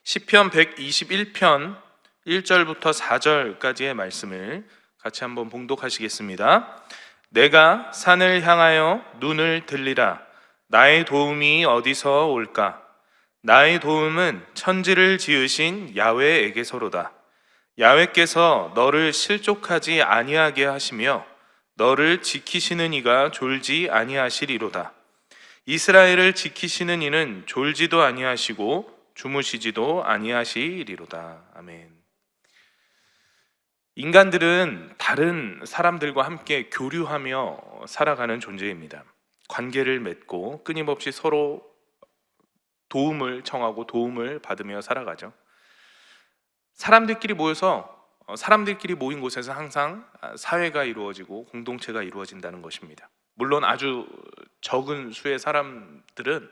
시편 121편 1절부터 4절까지의 말씀을 같이 한번 봉독하시겠습니다. 내가 산을 향하여 눈을 들리라. 나의 도움이 어디서 올까? 나의 도움은 천지를 지으신 야훼에게서로다. 야훼께서 너를 실족하지 아니하게 하시며 너를 지키시는 이가 졸지 아니하시리로다. 이스라엘을 지키시는 이는 졸지도 아니하시고 주무시지도 아니하시리로다. 아멘. 인간들은 다른 사람들과 함께 교류하며 살아가는 존재입니다. 관계를 맺고 끊임없이 서로 도움을 청하고 도움을 받으며 살아가죠. 사람들끼리 모인 곳에서 항상 사회가 이루어지고 공동체가 이루어진다는 것입니다. 물론 아주 적은 수의 사람들은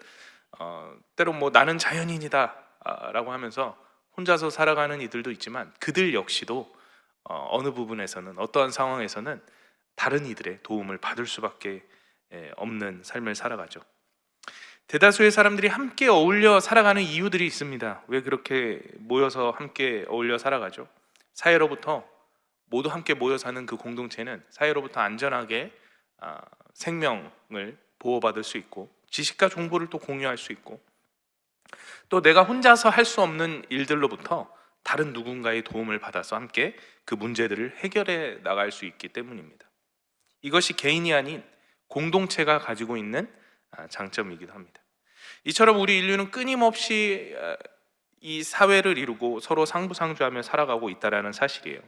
때로 나는 자연인이다 라고 하면서 혼자서 살아가는 이들도 있지만 그들 역시도 어느 부분에서는 어떠한 상황에서는 다른 이들의 도움을 받을 수밖에 없는 삶을 살아가죠. 대다수의 사람들이 함께 어울려 살아가는 이유들이 있습니다. 왜 그렇게 모여서 함께 어울려 살아가죠? 사회로부터 모두 함께 모여 사는 그 공동체는 사회로부터 안전하게 생명을 보호받을 수 있고 지식과 정보를 또 공유할 수 있고 또 내가 혼자서 할 수 없는 일들로부터 다른 누군가의 도움을 받아서 함께 그 문제들을 해결해 나갈 수 있기 때문입니다. 이것이 개인이 아닌 공동체가 가지고 있는 장점이기도 합니다. 이처럼 우리 인류는 끊임없이 이 사회를 이루고 서로 상부상조하며 살아가고 있다는 사실이에요.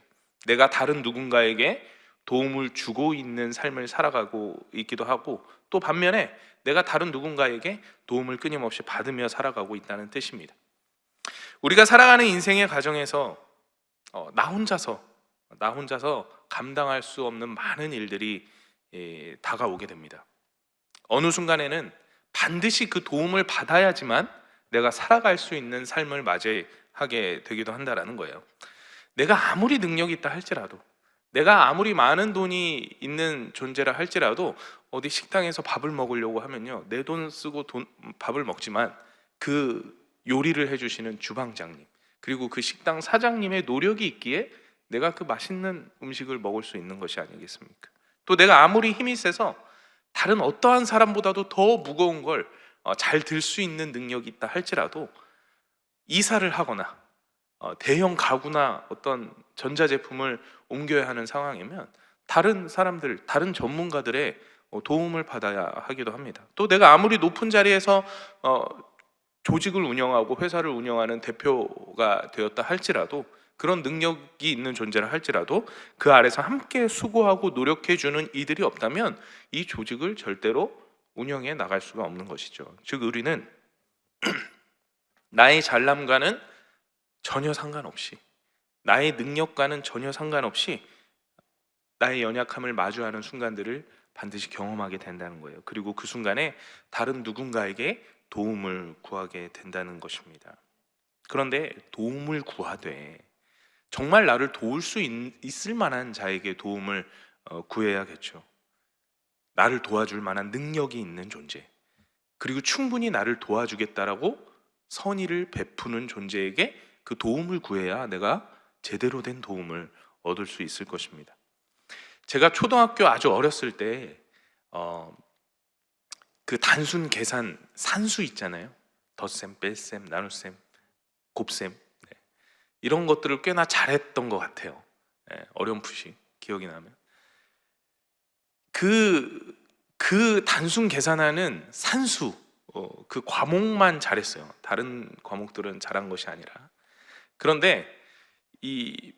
내가 다른 누군가에게 도움을 주고 있는 삶을 살아가고 있기도 하고 또 반면에 내가 다른 누군가에게 도움을 끊임없이 받으며 살아가고 있다는 뜻입니다. 우리가 살아가는 인생의 과정에서 나 혼자서 감당할 수 없는 많은 일들이 다가오게 됩니다. 어느 순간에는 반드시 그 도움을 받아야지만 내가 살아갈 수 있는 삶을 맞이하게 되기도 한다는 거예요. 내가 아무리 능력이 있다 할지라도 내가 아무리 많은 돈이 있는 존재라 할지라도 어디 식당에서 밥을 먹으려고 하면요, 내 돈 쓰고 밥을 먹지만 그 요리를 해주시는 주방장님 그리고 그 식당 사장님의 노력이 있기에 내가 그 맛있는 음식을 먹을 수 있는 것이 아니겠습니까? 또 내가 아무리 힘이 세서 다른 어떠한 사람보다도 더 무거운 걸 잘 들 수 있는 능력이 있다 할지라도 이사를 하거나 대형 가구나 어떤 전자제품을 옮겨야 하는 상황이면 다른 사람들, 다른 전문가들의 도움을 받아야 하기도 합니다. 또 내가 아무리 높은 자리에서 조직을 운영하고 회사를 운영하는 대표가 되었다 할지라도 그런 능력이 있는 존재라 할지라도 그 아래서 함께 수고하고 노력해주는 이들이 없다면 이 조직을 절대로 운영해 나갈 수가 없는 것이죠. 즉 우리는 나의 잘남과는 전혀 상관없이 나의 능력과는 전혀 상관없이 나의 연약함을 마주하는 순간들을 반드시 경험하게 된다는 거예요. 그리고 그 순간에 다른 누군가에게 도움을 구하게 된다는 것입니다. 그런데 도움을 구하되 정말 나를 도울 수 있을 만한 자에게 도움을 구해야겠죠. 나를 도와줄 만한 능력이 있는 존재, 그리고 충분히 나를 도와주겠다라고 선의를 베푸는 존재에게 그 도움을 구해야 내가 제대로 된 도움을 얻을 수 있을 것입니다. 제가 초등학교 아주 어렸을 때 그 단순 계산 산수 있잖아요. 덧셈, 뺄셈, 나눗셈, 곱셈 이런 것들을 꽤나 잘했던 것 같아요. 어렴풋이 기억이 나면 그 단순 계산하는 산수 그 과목만 잘했어요. 다른 과목들은 잘한 것이 아니라. 그런데 이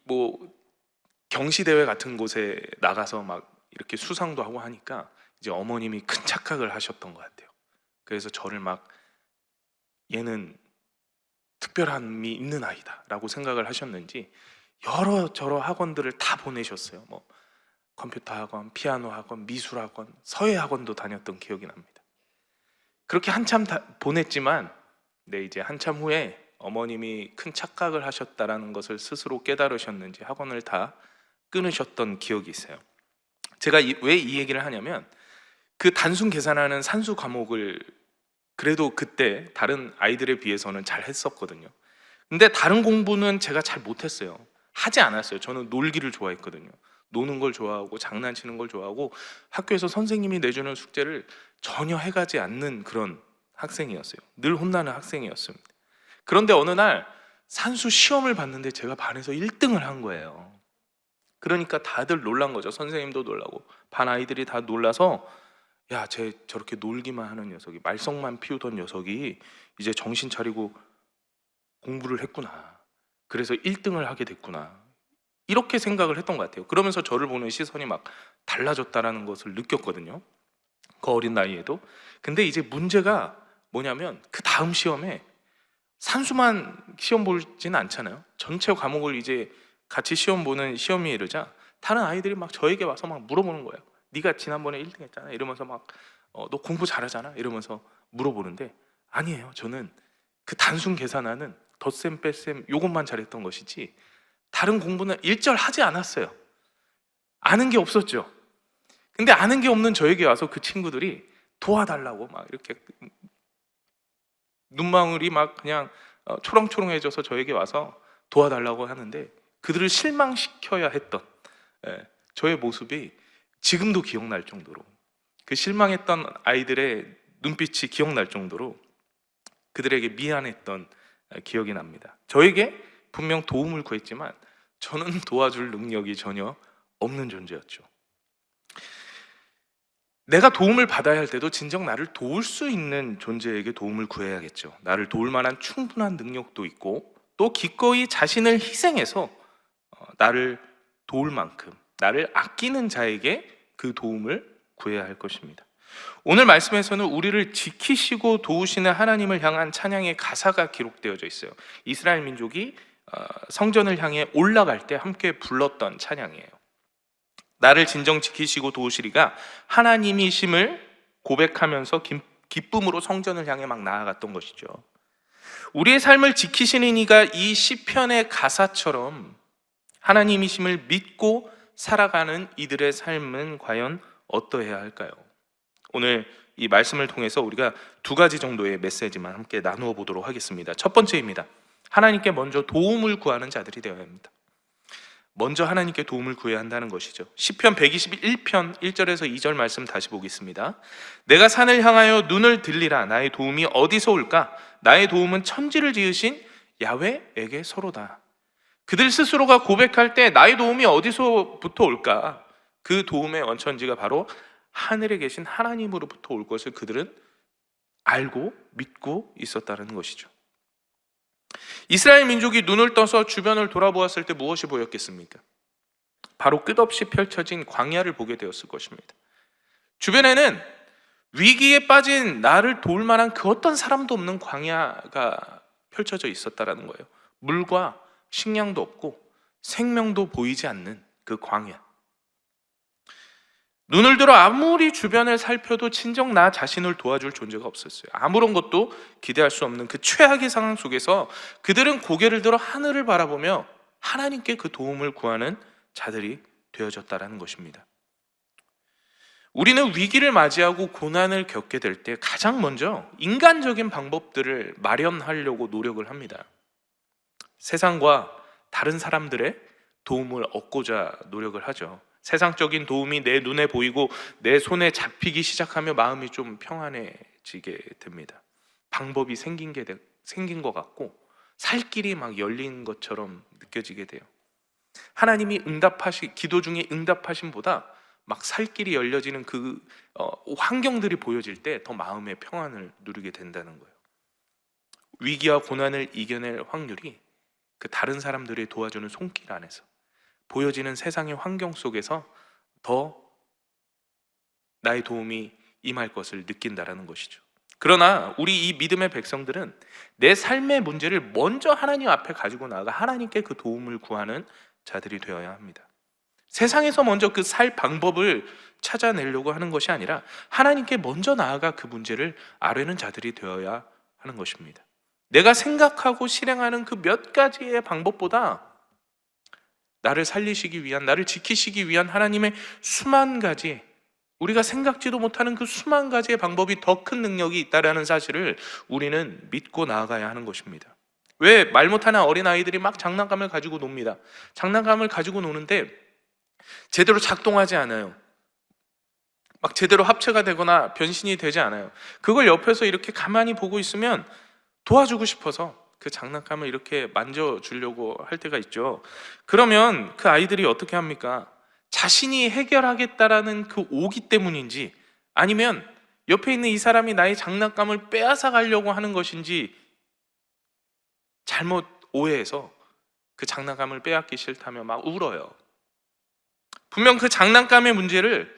경시대회 같은 곳에 나가서 막 이렇게 수상도 하고 하니까 이제 어머님이 큰 착각을 하셨던 것 같아요. 그래서 저를 막 얘는 특별함이 있는 아이다 라고 생각을 하셨는지 여러저러 학원들을 다 보내셨어요. 컴퓨터 학원, 피아노 학원, 미술 학원, 서예 학원도 다녔던 기억이 납니다. 그렇게 한참 보냈지만 이제 한참 후에 어머님이 큰 착각을 하셨다라는 것을 스스로 깨달으셨는지 학원을 다 끊으셨던 기억이 있어요. 제가 왜 이 얘기를 하냐면 그 단순 계산하는 산수 과목을 그래도 그때 다른 아이들에 비해서는 잘 했었거든요. 근데 다른 공부는 제가 잘 못했어요. 하지 않았어요. 저는 놀기를 좋아했거든요. 노는 걸 좋아하고 장난치는 걸 좋아하고 학교에서 선생님이 내주는 숙제를 전혀 해가지 않는 그런 학생이었어요. 늘 혼나는 학생이었습니다. 그런데 어느 날 산수 시험을 봤는데 제가 반에서 1등을 한 거예요. 그러니까 다들 놀란 거죠. 선생님도 놀라고 반 아이들이 다 놀라서, 야, 쟤 저렇게 놀기만 하는 녀석이, 말썽만 피우던 녀석이 이제 정신 차리고 공부를 했구나. 그래서 1등을 하게 됐구나. 이렇게 생각을 했던 것 같아요. 그러면서 저를 보는 시선이 막 달라졌다라는 것을 느꼈거든요. 그 어린 나이에도. 근데 이제 문제가 뭐냐면 그 다음 시험에 산수만 시험 보지는 않잖아요. 전체 과목을 이제 같이 시험 보는 시험이 이르자 다른 아이들이 막 저에게 와서 막 물어보는 거예요. 네가 지난번에 1등 했잖아. 이러면서 막 너 공부 잘하잖아. 이러면서 물어보는데, 아니에요. 저는 그 단순 계산하는 덧셈 뺄셈 요것만 잘했던 것이지 다른 공부는 일절하지 않았어요. 아는 게 없었죠. 근데 아는 게 없는 저에게 와서 그 친구들이 도와달라고 막 이렇게 눈망울이 막 그냥 초롱초롱해져서 저에게 와서 도와달라고 하는데, 그들을 실망시켜야 했던 저의 모습이 지금도 기억날 정도로, 그 실망했던 아이들의 눈빛이 기억날 정도로 그들에게 미안했던 기억이 납니다. 저에게 분명 도움을 구했지만 저는 도와줄 능력이 전혀 없는 존재였죠. 내가 도움을 받아야 할 때도 진정 나를 도울 수 있는 존재에게 도움을 구해야겠죠. 나를 도울 만한 충분한 능력도 있고 또 기꺼이 자신을 희생해서 나를 도울 만큼 나를 아끼는 자에게 그 도움을 구해야 할 것입니다. 오늘 말씀에서는 우리를 지키시고 도우시는 하나님을 향한 찬양의 가사가 기록되어져 있어요. 이스라엘 민족이 성전을 향해 올라갈 때 함께 불렀던 찬양이에요. 나를 진정 지키시고 도우시리가 하나님이심을 고백하면서 기쁨으로 성전을 향해 막 나아갔던 것이죠. 우리의 삶을 지키시는 이가 이 시편의 가사처럼 하나님이심을 믿고 살아가는 이들의 삶은 과연 어떠해야 할까요? 오늘 이 말씀을 통해서 우리가 두 가지 정도의 메시지만 함께 나누어 보도록 하겠습니다. 첫 번째입니다. 하나님께 먼저 도움을 구하는 자들이 되어야 합니다. 먼저 하나님께 도움을 구해야 한다는 것이죠. 시편 121편 1절에서 2절 말씀 다시 보겠습니다. 내가 산을 향하여 눈을 들리라. 나의 도움이 어디서 올까? 나의 도움은 천지를 지으신 야훼에게 서로다. 그들 스스로가 고백할 때 나의 도움이 어디서부터 올까? 그 도움의 원천지가 바로 하늘에 계신 하나님으로부터 올 것을 그들은 알고 믿고 있었다는 것이죠. 이스라엘 민족이 눈을 떠서 주변을 돌아보았을 때 무엇이 보였겠습니까? 바로 끝없이 펼쳐진 광야를 보게 되었을 것입니다. 주변에는 위기에 빠진 나를 도울 만한 그 어떤 사람도 없는 광야가 펼쳐져 있었다는 거예요. 물과 식량도 없고 생명도 보이지 않는 그 광야. 눈을 들어 아무리 주변을 살펴도 진정 나 자신을 도와줄 존재가 없었어요. 아무런 것도 기대할 수 없는 그 최악의 상황 속에서 그들은 고개를 들어 하늘을 바라보며 하나님께 그 도움을 구하는 자들이 되어졌다는 것입니다. 우리는 위기를 맞이하고 고난을 겪게 될 때 가장 먼저 인간적인 방법들을 마련하려고 노력을 합니다. 세상과 다른 사람들의 도움을 얻고자 노력을 하죠. 세상적인 도움이 내 눈에 보이고 내 손에 잡히기 시작하며 마음이 좀 평안해지게 됩니다. 방법이 생긴 것 같고 살 길이 막 열린 것처럼 느껴지게 돼요. 하나님이 기도 중에 응답하심보다 막 살 길이 열려지는 그 환경들이 보여질 때 더 마음의 평안을 누리게 된다는 거예요. 위기와 고난을 이겨낼 확률이 그 다른 사람들이 도와주는 손길 안에서 보여지는 세상의 환경 속에서 더 나의 도움이 임할 것을 느낀다라는 것이죠. 그러나 우리 이 믿음의 백성들은 내 삶의 문제를 먼저 하나님 앞에 가지고 나아가 하나님께 그 도움을 구하는 자들이 되어야 합니다. 세상에서 먼저 그 살 방법을 찾아내려고 하는 것이 아니라 하나님께 먼저 나아가 그 문제를 아뢰는 자들이 되어야 하는 것입니다. 내가 생각하고 실행하는 그 몇 가지의 방법보다 나를 살리시기 위한, 나를 지키시기 위한 하나님의 수만 가지, 우리가 생각지도 못하는 그 수만 가지의 방법이 더 큰 능력이 있다는 사실을 우리는 믿고 나아가야 하는 것입니다. 왜? 말 못하는 어린아이들이 막 장난감을 가지고 놉니다. 장난감을 가지고 노는데 제대로 작동하지 않아요. 막 제대로 합체가 되거나 변신이 되지 않아요. 그걸 옆에서 이렇게 가만히 보고 있으면 도와주고 싶어서 그 장난감을 이렇게 만져주려고 할 때가 있죠. 그러면 그 아이들이 어떻게 합니까? 자신이 해결하겠다라는 그 오기 때문인지, 아니면 옆에 있는 이 사람이 나의 장난감을 빼앗아 가려고 하는 것인지 잘못 오해해서 그 장난감을 빼앗기 싫다며 막 울어요. 분명 그 장난감의 문제를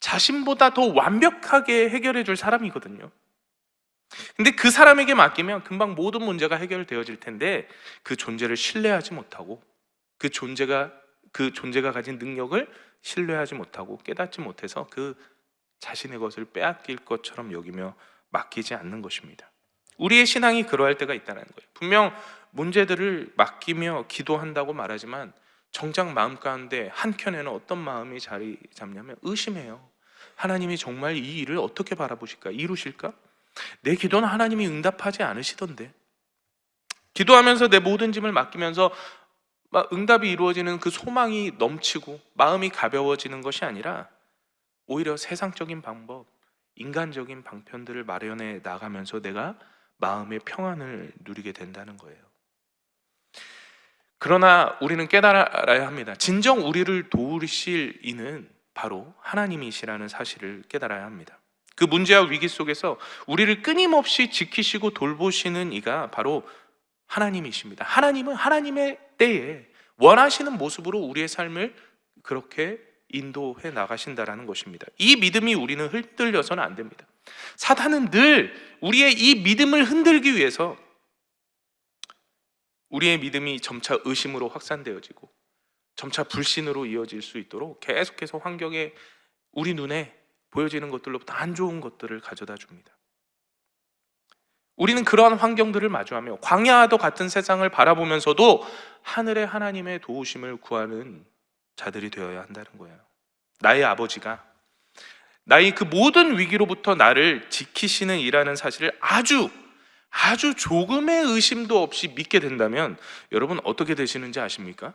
자신보다 더 완벽하게 해결해 줄 사람이거든요. 근데 그 사람에게 맡기면 금방 모든 문제가 해결되어질 텐데, 그 존재를 신뢰하지 못하고 그 존재가 가진 능력을 신뢰하지 못하고 깨닫지 못해서 그 자신의 것을 빼앗길 것처럼 여기며 맡기지 않는 것입니다. 우리의 신앙이 그러할 때가 있다는 거예요. 분명 문제들을 맡기며 기도한다고 말하지만 정작 마음 가운데 한켠에는 어떤 마음이 자리 잡냐면 의심해요. 하나님이 정말 이 일을 어떻게 바라보실까? 이루실까? 내 기도는 하나님이 응답하지 않으시던데. 기도하면서 내 모든 짐을 맡기면서 막 응답이 이루어지는 그 소망이 넘치고 마음이 가벼워지는 것이 아니라 오히려 세상적인 방법, 인간적인 방편들을 마련해 나가면서 내가 마음의 평안을 누리게 된다는 거예요. 그러나 우리는 깨달아야 합니다. 진정 우리를 도우실 이는 바로 하나님이시라는 사실을 깨달아야 합니다. 그 문제와 위기 속에서 우리를 끊임없이 지키시고 돌보시는 이가 바로 하나님이십니다. 하나님은 하나님의 때에 원하시는 모습으로 우리의 삶을 그렇게 인도해 나가신다라는 것입니다. 이 믿음이 우리는 흔들려서는 안 됩니다. 사탄은 늘 우리의 이 믿음을 흔들기 위해서 우리의 믿음이 점차 의심으로 확산되어지고 점차 불신으로 이어질 수 있도록 계속해서 환경에 우리 눈에 보여지는 것들로부터 안 좋은 것들을 가져다 줍니다. 우리는 그러한 환경들을 마주하며 광야와 같은 세상을 바라보면서도 하늘의 하나님의 도우심을 구하는 자들이 되어야 한다는 거예요. 나의 아버지가 나의 그 모든 위기로부터 나를 지키시는 이라는 사실을 아주 조금의 의심도 없이 믿게 된다면 여러분 어떻게 되시는지 아십니까?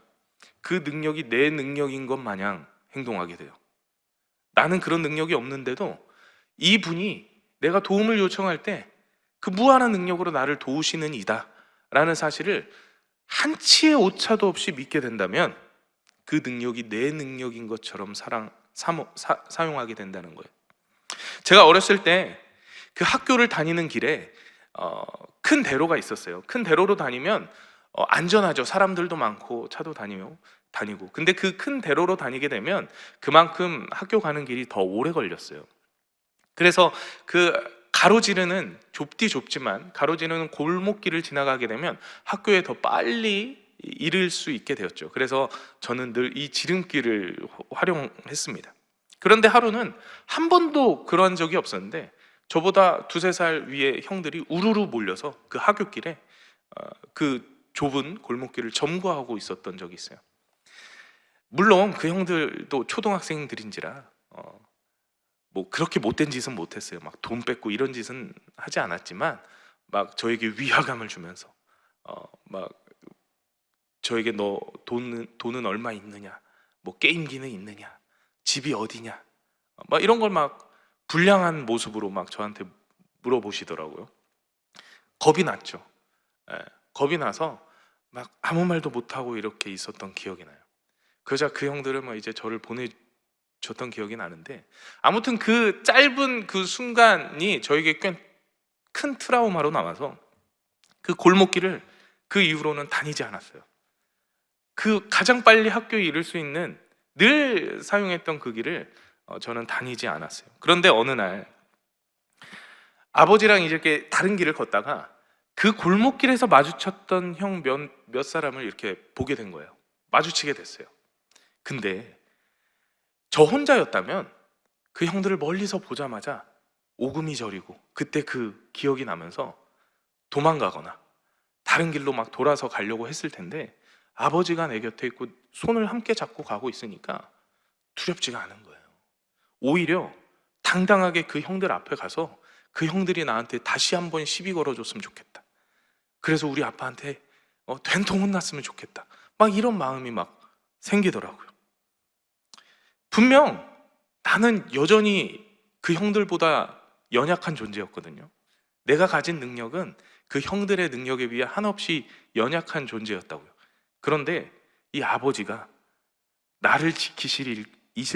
그 능력이 내 능력인 것 마냥 행동하게 돼요. 나는 그런 능력이 없는데도 이분이 내가 도움을 요청할 때 그 무한한 능력으로 나를 도우시는 이다 라는 사실을 한치의 오차도 없이 믿게 된다면 그 능력이 내 능력인 것처럼 사용하게 된다는 거예요. 제가 어렸을 때 그 학교를 다니는 길에 큰 대로가 있었어요. 큰 대로로 다니면 안전하죠. 사람들도 많고 차도 다니고. 근데 그 큰 대로로 다니게 되면 그만큼 학교 가는 길이 더 오래 걸렸어요. 그래서 그 가로지르는 좁지만 가로지르는 골목길을 지나가게 되면 학교에 더 빨리 이를 수 있게 되었죠. 그래서 저는 늘 이 지름길을 활용했습니다. 그런데 하루는 한 번도 그런 적이 없었는데 저보다 2-3살 위의 형들이 우르르 몰려서 그 하굣길에 그 좁은 골목길을 점거하고 있었던 적이 있어요. 물론 그 형들도 초등학생들인지라 뭐 그렇게 못된 짓은 못했어요. 막 돈 뺏고 이런 짓은 하지 않았지만 막 저에게 위화감을 주면서 막 저에게 너 돈은 얼마 있느냐, 뭐 게임기는 있느냐, 집이 어디냐, 막 이런 걸 막 불량한 모습으로 막 저한테 물어보시더라고요. 겁이 났죠. 예, 겁이 나서 막 아무 말도 못하고 이렇게 있었던 기억이 나요. 그러자 그 형들은 뭐 이제 저를 보내줬던 기억이 나는데, 아무튼 그 짧은 그 순간이 저에게 꽤 큰 트라우마로 남아서 그 골목길을 그 이후로는 다니지 않았어요. 그 가장 빨리 학교에 이를 수 있는 늘 사용했던 그 길을 저는 다니지 않았어요. 그런데 어느 날 아버지랑 이렇게 다른 길을 걷다가 그 골목길에서 마주쳤던 형 몇 사람을 이렇게 보게 된 거예요. 마주치게 됐어요. 근데 저 혼자였다면 그 형들을 멀리서 보자마자 오금이 저리고 그때 그 기억이 나면서 도망가거나 다른 길로 막 돌아서 가려고 했을 텐데, 아버지가 내 곁에 있고 손을 함께 잡고 가고 있으니까 두렵지가 않은 거예요. 오히려 당당하게 그 형들 앞에 가서 그 형들이 나한테 다시 한번 시비 걸어줬으면 좋겠다. 그래서 우리 아빠한테 된통 혼났으면 좋겠다. 막 이런 마음이 막 생기더라고요. 분명 나는 여전히 그 형들보다 연약한 존재였거든요. 내가 가진 능력은 그 형들의 능력에 비해 한없이 연약한 존재였다고요. 그런데 이 아버지가 나를 지키실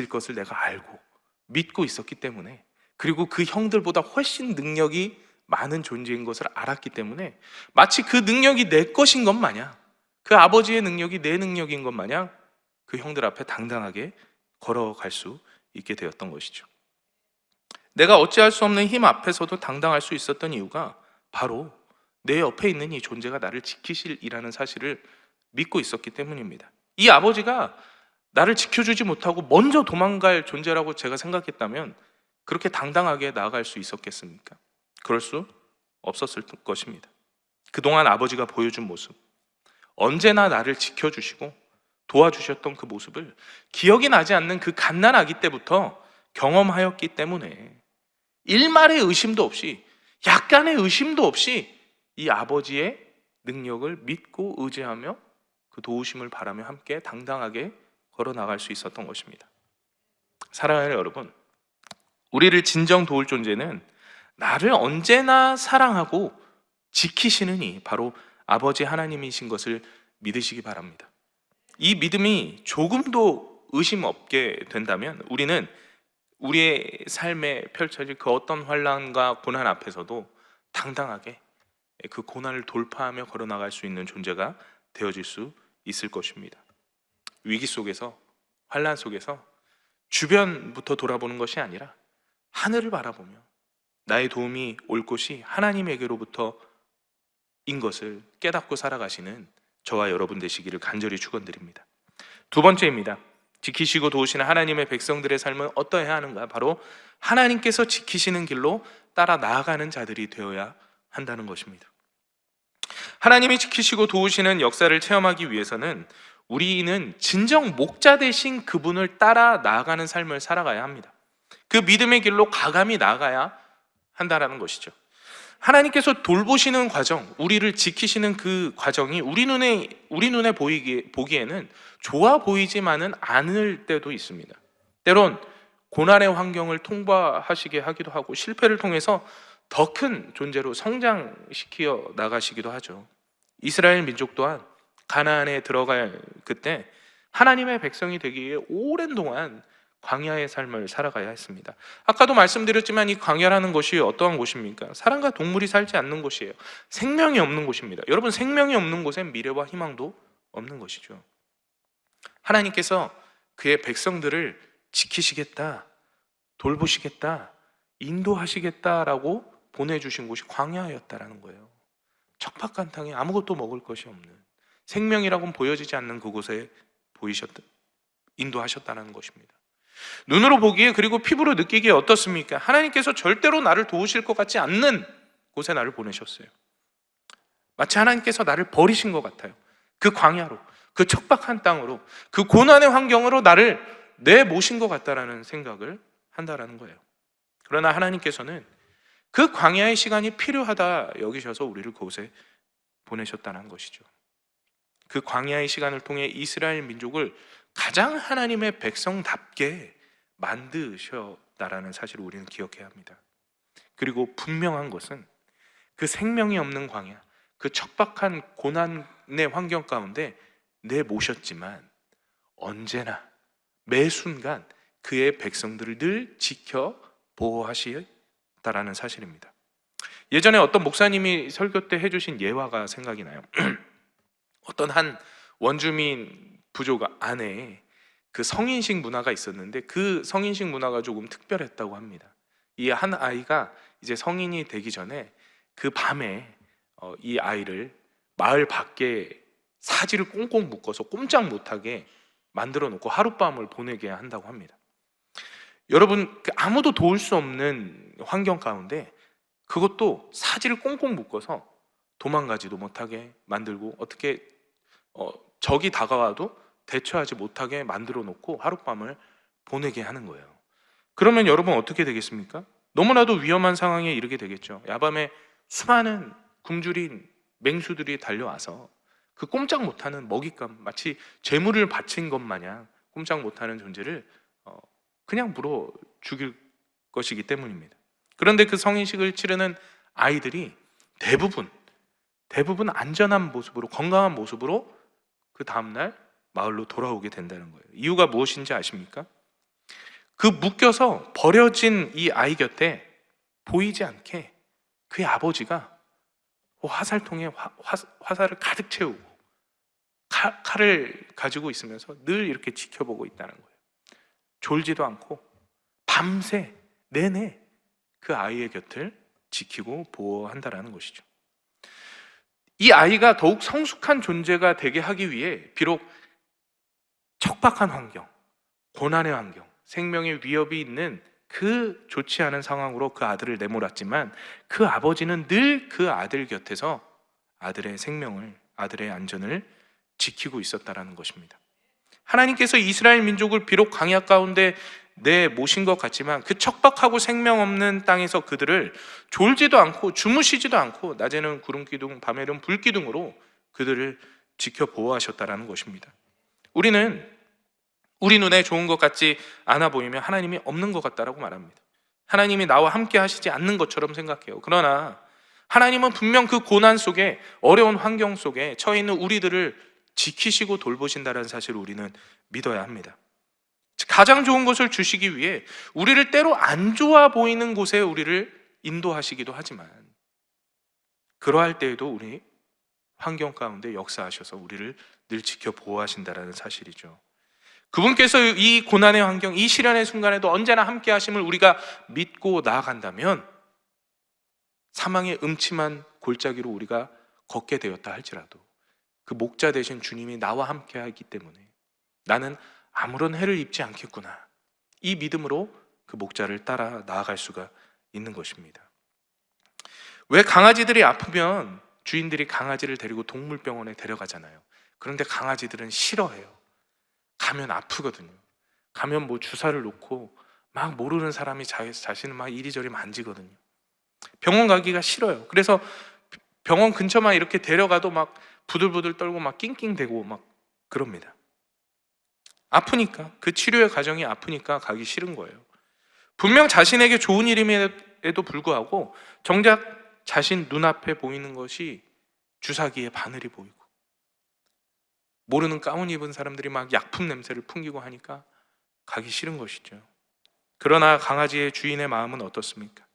것을 내가 알고 믿고 있었기 때문에, 그리고 그 형들보다 훨씬 능력이 많은 존재인 것을 알았기 때문에 마치 그 능력이 내 것인 것 마냥, 그 아버지의 능력이 내 능력인 것 마냥 그 형들 앞에 당당하게 걸어갈 수 있게 되었던 것이죠. 내가 어찌할 수 없는 힘 앞에서도 당당할 수 있었던 이유가 바로 내 옆에 있는 이 존재가 나를 지키실이라는 사실을 믿고 있었기 때문입니다. 이 아버지가 나를 지켜주지 못하고 먼저 도망갈 존재라고 제가 생각했다면 그렇게 당당하게 나아갈 수 있었겠습니까? 그럴 수 없었을 것입니다. 그동안 아버지가 보여준 모습, 언제나 나를 지켜주시고 도와주셨던 그 모습을 기억이 나지 않는 그 갓난아기 때부터 경험하였기 때문에 일말의 의심도 없이, 약간의 의심도 없이 이 아버지의 능력을 믿고 의지하며 그 도우심을 바라며 함께 당당하게 걸어나갈 수 있었던 것입니다. 사랑하는 여러분, 우리를 진정 도울 존재는 나를 언제나 사랑하고 지키시는 이 바로 아버지 하나님이신 것을 믿으시기 바랍니다. 이 믿음이 조금도 의심 없게 된다면 우리는 우리의 삶에 펼쳐질 그 어떤 환난과 고난 앞에서도 당당하게 그 고난을 돌파하며 걸어나갈 수 있는 존재가 되어질 수 있을 것입니다. 위기 속에서, 환난 속에서 주변부터 돌아보는 것이 아니라 하늘을 바라보며 나의 도움이 올 곳이 하나님에게로부터인 것을 깨닫고 살아가시는 저와 여러분 되시기를 간절히 축원드립니다. 두 번째입니다. 지키시고 도우시는 하나님의 백성들의 삶은 어떠해야 하는가? 바로 하나님께서 지키시는 길로 따라 나아가는 자들이 되어야 한다는 것입니다. 하나님이 지키시고 도우시는 역사를 체험하기 위해서는 우리는 진정 목자 되신 그분을 따라 나아가는 삶을 살아가야 합니다. 그 믿음의 길로 가감히 나아가야 한다는 것이죠. 하나님께서 돌보시는 과정, 우리를 지키시는 그 과정이 우리 눈에 보기에는 좋아 보이지만은 않을 때도 있습니다. 때론 고난의 환경을 통과하시게 하기도 하고 실패를 통해서 더 큰 존재로 성장시켜 나가시기도 하죠. 이스라엘 민족 또한 가나안에 들어갈 그때 하나님의 백성이 되기 위해 오랜 동안 광야의 삶을 살아가야 했습니다. 아까도 말씀드렸지만 이 광야라는 곳이 어떠한 곳입니까? 사람과 동물이 살지 않는 곳이에요. 생명이 없는 곳입니다. 여러분, 생명이 없는 곳엔 미래와 희망도 없는 것이죠. 하나님께서 그의 백성들을 지키시겠다, 돌보시겠다, 인도하시겠다라고 보내주신 곳이 광야였다라는 거예요. 척박한 땅에 아무것도 먹을 것이 없는, 생명이라고는 보여지지 않는 그곳에 인도하셨다는 것입니다. 눈으로 보기에, 그리고 피부로 느끼기에 어떻습니까? 하나님께서 절대로 나를 도우실 것 같지 않는 곳에 나를 보내셨어요. 마치 하나님께서 나를 버리신 것 같아요. 그 광야로, 그 척박한 땅으로, 그 고난의 환경으로 나를 내모신 것 같다라는 생각을 한다라는 거예요. 그러나 하나님께서는 그 광야의 시간이 필요하다 여기셔서 우리를 그곳에 보내셨다는 것이죠. 그 광야의 시간을 통해 이스라엘 민족을 가장 하나님의 백성답게 만드셨다라는 사실을 우리는 기억해야 합니다. 그리고 분명한 것은 그 생명이 없는 광야, 그 척박한 고난의 환경 가운데 내모셨지만 언제나 매 순간 그의 백성들을 늘 지켜 보호하시다라는 사실입니다. 예전에 어떤 목사님이 설교 때 해주신 예화가 생각이 나요. 어떤 한 원주민 부족 안에 그 성인식 문화가 있었는데 그 성인식 문화가 조금 특별했다고 합니다. 이 한 아이가 이제 성인이 되기 전에 그 밤에 이 아이를 마을 밖에 사지를 꽁꽁 묶어서 꼼짝 못하게 만들어 놓고 하룻밤을 보내게 한다고 합니다. 여러분, 아무도 도울 수 없는 환경 가운데 그것도 사지를 꽁꽁 묶어서 도망가지도 못하게 만들고, 어떻게 적이 다가와도 대처하지 못하게 만들어 놓고 하룻밤을 보내게 하는 거예요. 그러면 여러분 어떻게 되겠습니까? 너무나도 위험한 상황에 이르게 되겠죠. 야밤에 수많은 굶주린 맹수들이 달려와서 그 꼼짝 못하는 먹잇감, 마치 재물을 바친 것 마냥 꼼짝 못하는 존재를 그냥 물어 죽일 것이기 때문입니다. 그런데 그 성인식을 치르는 아이들이 대부분 안전한 모습으로, 건강한 모습으로 그 다음날 마을로 돌아오게 된다는 거예요. 이유가 무엇인지 아십니까? 그 묶여서 버려진 이 아이 곁에 보이지 않게 그의 아버지가 화살통에 화살을 가득 채우고 칼을 가지고 있으면서 늘 이렇게 지켜보고 있다는 거예요. 졸지도 않고 밤새 내내 그 아이의 곁을 지키고 보호한다라는 것이죠. 이 아이가 더욱 성숙한 존재가 되게 하기 위해 비록 척박한 환경, 고난의 환경, 생명의 위협이 있는 그 좋지 않은 상황으로 그 아들을 내몰았지만 그 아버지는 늘 그 아들 곁에서 아들의 생명을, 아들의 안전을 지키고 있었다라는 것입니다. 하나님께서 이스라엘 민족을 비록 광야 가운데 내모신 것 같지만 그 척박하고 생명 없는 땅에서 그들을 졸지도 않고 주무시지도 않고 낮에는 구름기둥, 밤에는 불기둥으로 그들을 지켜 보호하셨다라는 것입니다. 우리는 우리 눈에 좋은 것 같지 않아 보이면 하나님이 없는 것 같다라고 말합니다. 하나님이 나와 함께 하시지 않는 것처럼 생각해요. 그러나 하나님은 분명 그 고난 속에, 어려운 환경 속에 처해 있는 우리들을 지키시고 돌보신다는 사실을 우리는 믿어야 합니다. 가장 좋은 것을 주시기 위해 우리를 때로 안 좋아 보이는 곳에 우리를 인도하시기도 하지만 그러할 때에도 우리 환경 가운데 역사하셔서 우리를 늘 지켜 보호하신다는 사실이죠. 그분께서 이 고난의 환경, 이 시련의 순간에도 언제나 함께 하심을 우리가 믿고 나아간다면 사망의 음침한 골짜기로 우리가 걷게 되었다 할지라도 그 목자 되신 주님이 나와 함께 하기 때문에 나는 아무런 해를 입지 않겠구나, 이 믿음으로 그 목자를 따라 나아갈 수가 있는 것입니다. 왜 강아지들이 아프면 주인들이 강아지를 데리고 동물병원에 데려가잖아요. 그런데 강아지들은 싫어해요. 가면 아프거든요. 가면 뭐 주사를 놓고 막 모르는 사람이 자신을 막 이리저리 만지거든요. 병원 가기가 싫어요. 그래서 병원 근처만 이렇게 데려가도 막 부들부들 떨고 막 낑낑대고 막 그럽니다. 아프니까, 그 치료의 과정이 아프니까 가기 싫은 거예요. 분명 자신에게 좋은 일임에도 불구하고 정작 자신 눈앞에 보이는 것이 주사기의 바늘이 보이고 모르는 가운 입은 사람들이 막 약품 냄새를 풍기고 하니까 가기 싫은 것이죠. 그러나 강아지의 주인의 마음은 어떻습니까?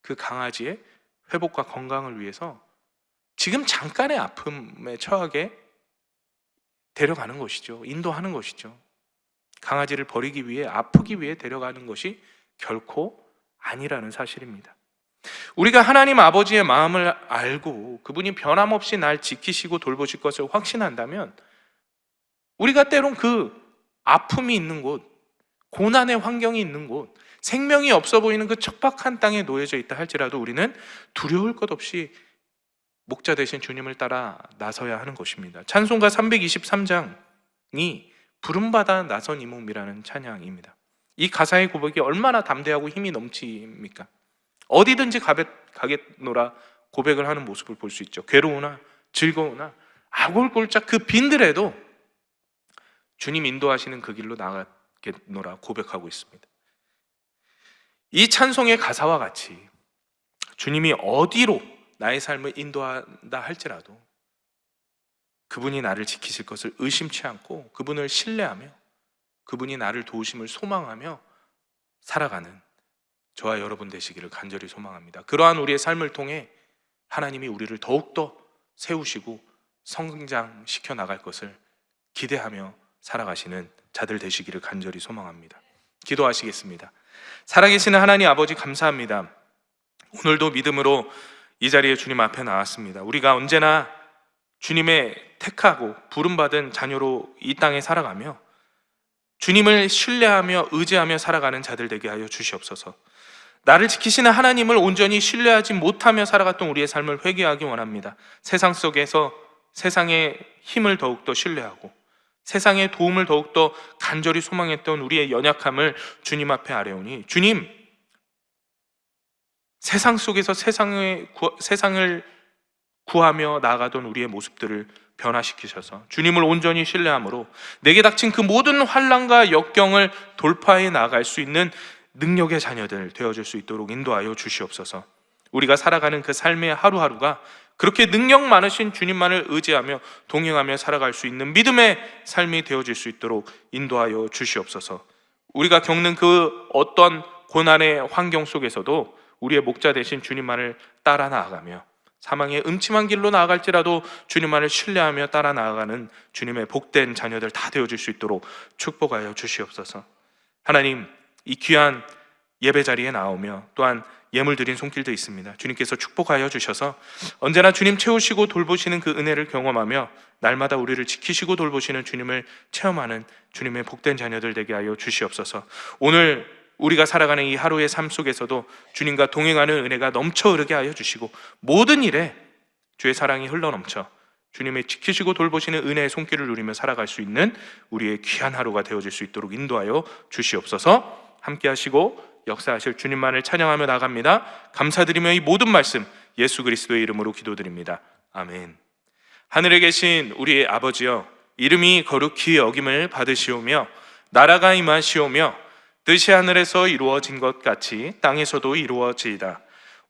그 강아지의 회복과 건강을 위해서 지금 잠깐의 아픔에 처하게 데려가는 것이죠. 인도하는 것이죠. 강아지를 버리기 위해, 아프기 위해 데려가는 것이 결코 아니라는 사실입니다. 우리가 하나님 아버지의 마음을 알고 그분이 변함없이 날 지키시고 돌보실 것을 확신한다면 우리가 때론 그 아픔이 있는 곳, 고난의 환경이 있는 곳, 생명이 없어 보이는 그 척박한 땅에 놓여져 있다 할지라도 우리는 두려울 것 없이 목자 되신 주님을 따라 나서야 하는 것입니다. 찬송가 323장이 부름받아 나선 이 몸이라는 찬양입니다. 이 가사의 고백이 얼마나 담대하고 힘이 넘칩니까? 어디든지 가겠노라 고백을 하는 모습을 볼 수 있죠. 괴로우나 즐거우나 아골골짝 그 빈들에도 주님 인도하시는 그 길로 나가겠노라 고백하고 있습니다. 이 찬송의 가사와 같이 주님이 어디로 나의 삶을 인도한다 할지라도 그분이 나를 지키실 것을 의심치 않고 그분을 신뢰하며 그분이 나를 도우심을 소망하며 살아가는 저와 여러분 되시기를 간절히 소망합니다. 그러한 우리의 삶을 통해 하나님이 우리를 더욱더 세우시고 성장시켜 나갈 것을 기대하며 살아가시는 자들 되시기를 간절히 소망합니다. 기도하시겠습니다. 살아계시는 하나님 아버지, 감사합니다. 오늘도 믿음으로 이 자리에 주님 앞에 나왔습니다. 우리가 언제나 주님의 택하고 부름받은 자녀로 이 땅에 살아가며 주님을 신뢰하며 의지하며 살아가는 자들 되게 하여 주시옵소서. 나를 지키시는 하나님을 온전히 신뢰하지 못하며 살아갔던 우리의 삶을 회개하기 원합니다. 세상 속에서 세상의 힘을 더욱더 신뢰하고 세상의 도움을 더욱더 간절히 소망했던 우리의 연약함을 주님 앞에 아뢰오니 주님, 세상 속에서 세상을 구하며 나아가던 우리의 모습들을 변화시키셔서 주님을 온전히 신뢰함으로 내게 닥친 그 모든 환난과 역경을 돌파해 나갈 수 있는 능력의 자녀들 되어줄 수 있도록 인도하여 주시옵소서. 우리가 살아가는 그 삶의 하루하루가 그렇게 능력 많으신 주님만을 의지하며 동행하며 살아갈 수 있는 믿음의 삶이 되어질 수 있도록 인도하여 주시옵소서. 우리가 겪는 그 어떤 고난의 환경 속에서도 우리의 목자 되신 주님만을 따라 나아가며 사망의 음침한 길로 나아갈지라도 주님만을 신뢰하며 따라 나아가는 주님의 복된 자녀들 다 되어질 수 있도록 축복하여 주시옵소서. 하나님, 이 귀한 예배 자리에 나오며 또한 예물 드린 손길도 있습니다. 주님께서 축복하여 주셔서 언제나 주님 채우시고 돌보시는 그 은혜를 경험하며 날마다 우리를 지키시고 돌보시는 주님을 체험하는 주님의 복된 자녀들 되게 하여 주시옵소서. 오늘 우리가 살아가는 이 하루의 삶 속에서도 주님과 동행하는 은혜가 넘쳐 흐르게 하여 주시고 모든 일에 주의 사랑이 흘러넘쳐 주님의 지키시고 돌보시는 은혜의 손길을 누리며 살아갈 수 있는 우리의 귀한 하루가 되어질 수 있도록 인도하여 주시옵소서. 함께 하시고 역사하실 주님만을 찬양하며 나갑니다. 감사드리며 이 모든 말씀 예수 그리스도의 이름으로 기도드립니다. 아멘. 하늘에 계신 우리의 아버지여, 이름이 거룩히 여김을 받으시오며 나라가 임하시오며 뜻이 하늘에서 이루어진 것 같이 땅에서도 이루어지이다.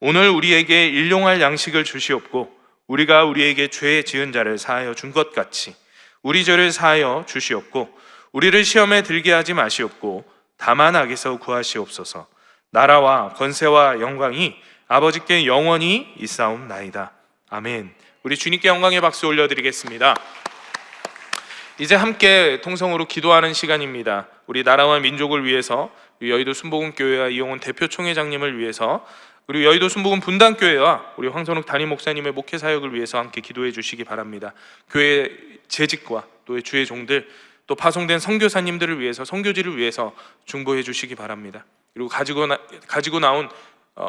오늘 우리에게 일용할 양식을 주시옵고 우리가 우리에게 죄 지은 자를 사하여 준 것 같이 우리 죄를 사하여 주시옵고 우리를 시험에 들게 하지 마시옵고 다만 악에서 구하시옵소서. 나라와 권세와 영광이 아버지께 영원히 있사옵나이다. 아멘. 우리 주님께 영광의 박수 올려드리겠습니다. 이제 함께 통성으로 기도하는 시간입니다. 우리 나라와 민족을 위해서, 우리 여의도 순복음교회와 이용훈 대표 총회장님을 위해서, 그리고 여의도 순복음 분당교회와 우리 황선욱 담임 목사님의 목회 사역을 위해서 함께 기도해 주시기 바랍니다. 교회 재직과 또 주의 종들, 또 파송된 선교사님들을 위해서, 선교지를 위해서 중보해 주시기 바랍니다. 그리고 가지고 나온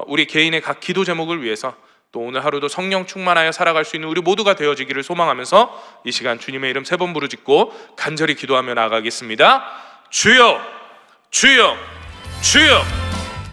우리 개인의 각 기도 제목을 위해서 또 오늘 하루도 성령 충만하여 살아갈 수 있는 우리 모두가 되어지기를 소망하면서 이 시간 주님의 이름 3번 부르짖고 간절히 기도하며 나아가겠습니다. 주여, 주여, 주여.